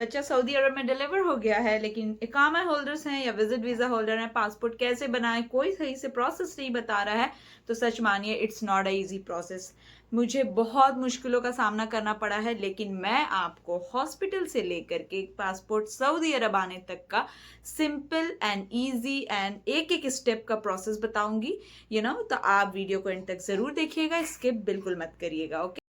बच्चा सऊदी अरब में डिलीवर हो गया है, लेकिन इकामा होल्डर्स हैं या विजिट वीजा होल्डर हैं, पासपोर्ट कैसे बनाएं कोई सही से प्रोसेस नहीं बता रहा है, तो सच मानिए it's not a easy process. मुझे बहुत मुश्किलों का सामना करना पड़ा है, लेकिन मैं आपको हॉस्पिटल से लेकर के पासपोर्ट सऊदी अरब आने तक का सिंपल एंड ईजी एंड एक एक स्टेप का प्रोसेस बताऊंगी। तो आप वीडियो को एंड तक जरूर देखिएगा, स्किप बिल्कुल मत करिएगा। ओके,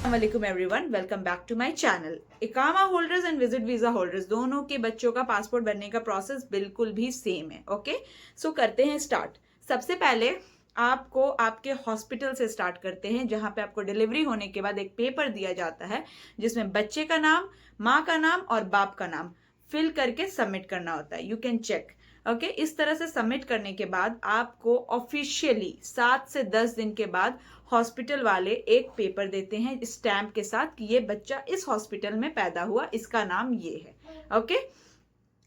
अस्सलाम everyone, welcome back to my channel. इकामा holders and visit visa holders दोनों के बच्चों का पासपोर्ट बनने का प्रोसेस बिल्कुल भी सेम है। ओके, सो करते हैं स्टार्ट। सबसे पहले आपको आपके हॉस्पिटल से स्टार्ट करते हैं, जहां पे आपको डिलीवरी होने के बाद एक पेपर दिया जाता है जिसमें बच्चे का नाम, माँ का नाम और बाप का नाम फिल करके सबमिट करना होता है। You can check. ओके, इस तरह से सबमिट करने के बाद आपको ऑफिशियली 7 से 10 दिन के बाद हॉस्पिटल वाले एक पेपर देते हैं स्टैंप के साथ कि ये बच्चा इस हॉस्पिटल में पैदा हुआ, इसका नाम ये है। ओके,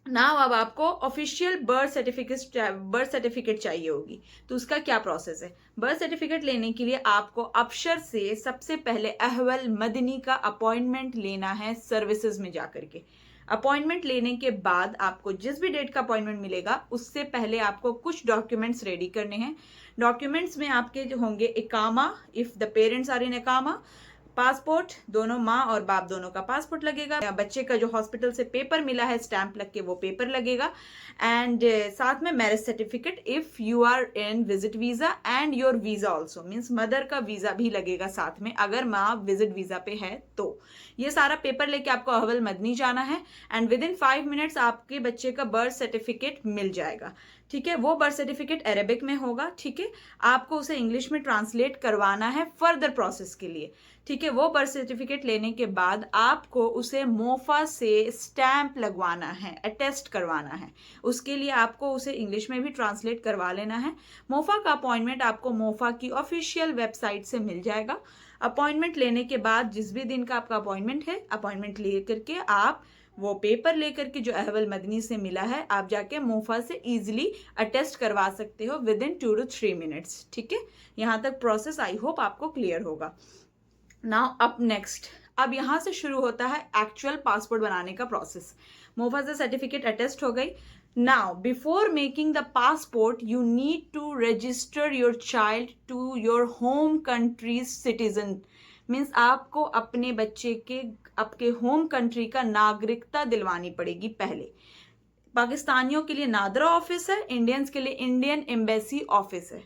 नाउ अब आपको ऑफिशियल बर्थ सर्टिफिकेट चाहिए होगी। तो उसका क्या प्रोसेस है? बर्थ सर्टिफिकेट लेने के लिए आपको अफसर से सबसे पहले अहवल मदनी का अपॉइंटमेंट लेना है सर्विसेज में जाकर के। अपॉइंटमेंट लेने के बाद आपको जिस भी डेट का अपॉइंटमेंट मिलेगा उससे पहले आपको कुछ डॉक्यूमेंट्स रेडी करने हैं। डॉक्यूमेंट्स में आपके जो होंगे इकामा, if the parents are in इकामा, पासपोर्ट, दोनों माँ और बाप दोनों का पासपोर्ट लगेगा, बच्चे का जो हॉस्पिटल से पेपर मिला है स्टैंप लग के वो पेपर लगेगा, एंड साथ में marriage certificate if you are in visit visa and your visa also, means mother का वीजा भी लगेगा साथ में अगर माँ विजिट वीजा पे है तो। ये सारा पेपर लेके आपको अहवल मदनी जाना है एंड विद इन 5 मिनट्स आपके बच्चे का बर्थ सर्टिफिकेट मिल जाएगा। ठीक है, वो बर्थ सर्टिफिकेट अरेबिक में होगा। ठीक है, आपको उसे इंग्लिश में ट्रांसलेट करवाना है फर्दर प्रोसेस के लिए। ठीक है, वो बर्थ सर्टिफिकेट लेने के बाद आपको उसे मोफा से स्टैंप लगवाना है, अटेस्ट करवाना है। उसके लिए आपको उसे इंग्लिश में भी ट्रांसलेट करवा लेना है। मोफा का अपॉइंटमेंट आपको मोफा की ऑफिशियल वेबसाइट से मिल जाएगा। अपॉइंटमेंट लेने के बाद जिस भी दिन का आपका अपॉइंटमेंट है, अपॉइंटमेंट ले करके आप वो पेपर लेकर के जो अहवल मदनी से मिला है आप जाके मोफा से इजीली अटेस्ट करवा सकते हो विद इन 2 to 3 मिनट्स। ठीक है, यहाँ तक प्रोसेस आई होप आपको क्लियर होगा। नाउ अप नेक्स्ट, अब यहां से शुरू होता है एक्चुअल पासपोर्ट बनाने का प्रोसेस। मोफा से सर्टिफिकेट अटेस्ट हो गई। Now before making the passport you need to register your child to your home country's citizen, means आपको अपने बच्चे के आपके होम कंट्री का नागरिकता दिलवानी पड़ेगी पहले। पाकिस्तानियों के लिए नादरा ऑफिस है, इंडियंस के लिए इंडियन एम्बेसी ऑफिस है।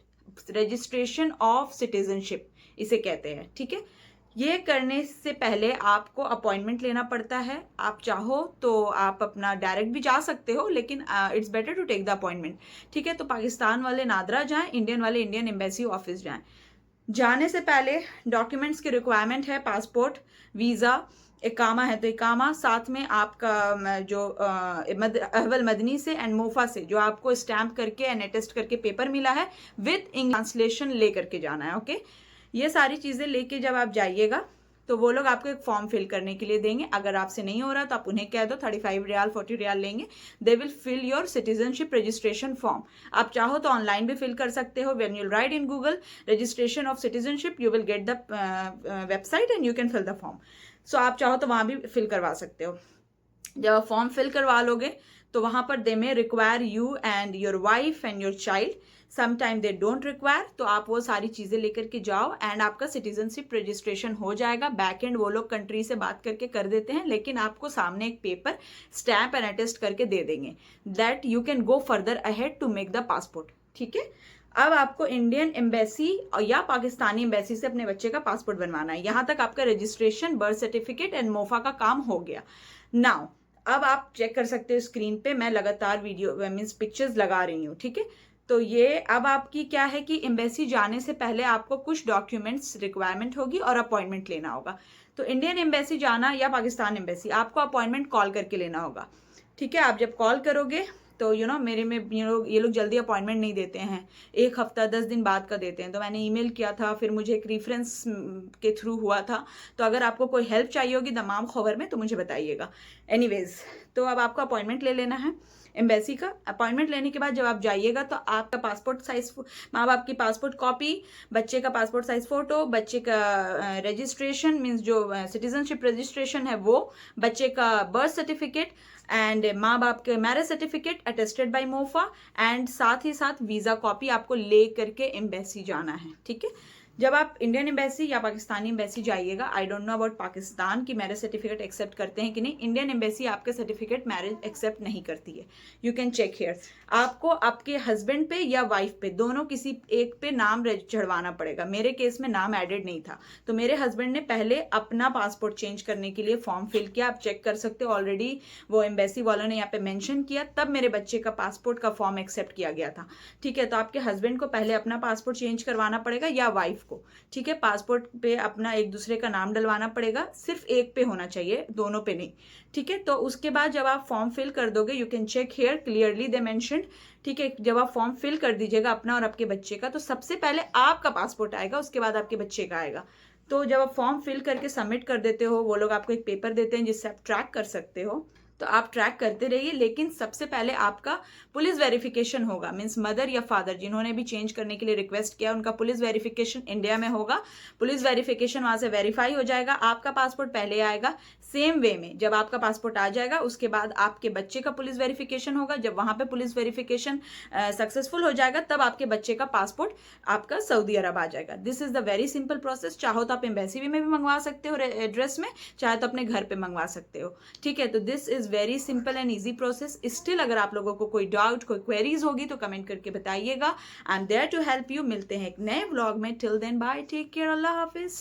रजिस्ट्रेशन ऑफ सिटीजनशिप इसे कहते हैं। ठीक है, ये करने से पहले आपको अपॉइंटमेंट लेना पड़ता है। आप चाहो तो आप अपना डायरेक्ट भी जा सकते हो, लेकिन it's better to take the appointment. ठीक है, तो पाकिस्तान वाले नादरा जाएं, इंडियन वाले इंडियन एम्बेसी ऑफिस जाएं। जाने से पहले डॉक्यूमेंट्स की रिक्वायरमेंट है पासपोर्ट, वीज़ा, इकामा है तो इकामा, साथ में आपका जो अहवल मदनी से एंड मोफा से जो आपको स्टैम्प करके एंड अटेस्ट करके पेपर मिला है विद इंग्लिश ट्रांसलेशन ले करके जाना है। ओके, ये सारी चीज़ें लेके जब आप जाइएगा तो वो लोग आपको एक फॉर्म फिल करने के लिए देंगे। अगर आपसे नहीं हो रहा तो आप उन्हें कह दो, 35 रियाल 40 रियाल लेंगे। They will fill your citizenship registration form. आप चाहो तो ऑनलाइन भी फिल कर सकते हो। When you write in Google registration of citizenship you will get the website and you can fill the form. So आप चाहो तो वहां भी फिल करवा सकते हो। जब आप फॉर्म फिल करवा लोगे तो वहां पर they may require you and your wife and your child, sometime they don't require, तो आप वो सारी चीजें लेकर के जाओ एंड आपका सिटीजनशिप रजिस्ट्रेशन हो जाएगा। बैक एंड वो लोग कंट्री से बात करके कर देते हैं, लेकिन आपको सामने एक पेपर स्टैंप एंड अटेस्ट करके दे देंगे that you can go further ahead to make the passport. ठीक है, अब आपको इंडियन एम्बेसी या पाकिस्तानी एम्बेसी से अपने बच्चे का पासपोर्ट बनवाना है। यहां तक आपका registration, birth certificate and MOFA का काम हो गया। नाउ अब आप चेक कर सकते हो स्क्रीन पे, मैं लगातार वीडियो मीन्स पिक्चर्स लगा रही हूँ। ठीक है, तो ये अब आपकी क्या है कि एम्बेसी जाने से पहले आपको कुछ डॉक्यूमेंट्स रिक्वायरमेंट होगी और अपॉइंटमेंट लेना होगा। तो इंडियन एम्बेसी जाना या पाकिस्तान एम्बेसी, आपको अपॉइंटमेंट कॉल करके लेना होगा। ठीक है, आप जब कॉल करोगे तो मेरे में ये लोग जल्दी अपॉइंटमेंट नहीं देते हैं, 1 हफ्ता 10 दिन बाद का देते हैं। तो मैंने ईमेल किया था, फिर मुझे एक रेफरेंस के थ्रू हुआ था। तो अगर आपको कोई हेल्प चाहिए होगी दमाम खबर में तो मुझे बताइएगा। एनीवेज, तो अब आपको अपॉइंटमेंट ले लेना है एम्बेसी का। अपॉइंटमेंट लेने के बाद जब आप जाइएगा तो आपका पासपोर्ट साइज, माँ बाप की पासपोर्ट कॉपी, बच्चे का पासपोर्ट साइज फोटो, बच्चे का रजिस्ट्रेशन मीन्स जो सिटीजनशिप रजिस्ट्रेशन है वो, बच्चे का बर्थ सर्टिफिकेट एंड माँ बाप के marriage certificate attested bye MOFA, and साथ ही साथ वीज़ा कॉपी आपको ले करके एम्बेसी जाना है। ठीक है, जब आप इंडियन एम्बेसी या पाकिस्तानी एम्बेसी जाइएगा, I don't know about Pakistan की मैरिज सर्टिफिकेट एक्सेप्ट करते हैं कि नहीं, इंडियन एम्बेसी आपके सर्टिफिकेट मैरिज एक्सेप्ट नहीं करती है। You can check here. आपको आपके हस्बैंड पे या वाइफ पे, दोनों किसी एक पे नाम चढ़वाना पड़ेगा। मेरे केस में नाम एडेड नहीं था, तो मेरे हस्बैंड ने पहले अपना पासपोर्ट चेंज करने के लिए फॉर्म फिल किया। आप चेक कर सकते हो, ऑलरेडी वो एम्बेसी वालों ने यहाँ पे मेंशन किया, तब मेरे बच्चे का पासपोर्ट का फॉर्म एक्सेप्ट किया गया था। ठीक है, तो आपके हस्बैंड को पहले अपना पासपोर्ट चेंज करवाना पड़ेगा या वाइफ को। ठीक है, पासपोर्ट पे अपना एक दूसरे का नाम डलवाना पड़ेगा, सिर्फ एक पे होना चाहिए, दोनों पे नहीं। ठीक है, तो उसके बाद जब आप फॉर्म फिल कर दोगे, you can check here clearly they mentioned. ठीक है, जब आप फॉर्म फिल कर दीजिएगा अपना और आपके बच्चे का, तो सबसे पहले आपका पासपोर्ट आएगा, उसके बाद आपके बच्चे का आएगा। तो जब आप फॉर्म फिल करके सबमिट कर देते हो, वो लोग आपको एक पेपर देते हैं जिससे आप ट्रैक कर सकते हो। तो आप ट्रैक करते रहिए, लेकिन सबसे पहले आपका पुलिस वेरिफिकेशन होगा। मीन्स मदर या फादर जिन्होंने भी चेंज करने के लिए रिक्वेस्ट किया, उनका पुलिस वेरिफिकेशन इंडिया में होगा। पुलिस वेरिफिकेशन वहां से वेरीफाई हो जाएगा, आपका पासपोर्ट पहले आएगा। सेम वे में जब आपका पासपोर्ट आ जाएगा, उसके बाद आपके बच्चे का पुलिस वेरिफिकेशन होगा। जब वहां पे पुलिस वेरिफिकेशन सक्सेसफुल हो जाएगा, तब आपके बच्चे का पासपोर्ट आपका सऊदी अरब आ जाएगा। This is the very simple process. चाहो तो आप एम्बेसी में भी मंगवा सकते हो एड्रेस में, चाहे तो अपने घर पे मंगवा सकते हो। ठीक है, तो this is very simple and easy process. Still अगर आप लोगों को कोई डाउट, कोई क्वेरीज होगी तो कमेंट करके बताइएगा। I am there to help you. मिलते हैं एक नए व्लॉग में। Till then bye, take care, अल्लाह हाफिज।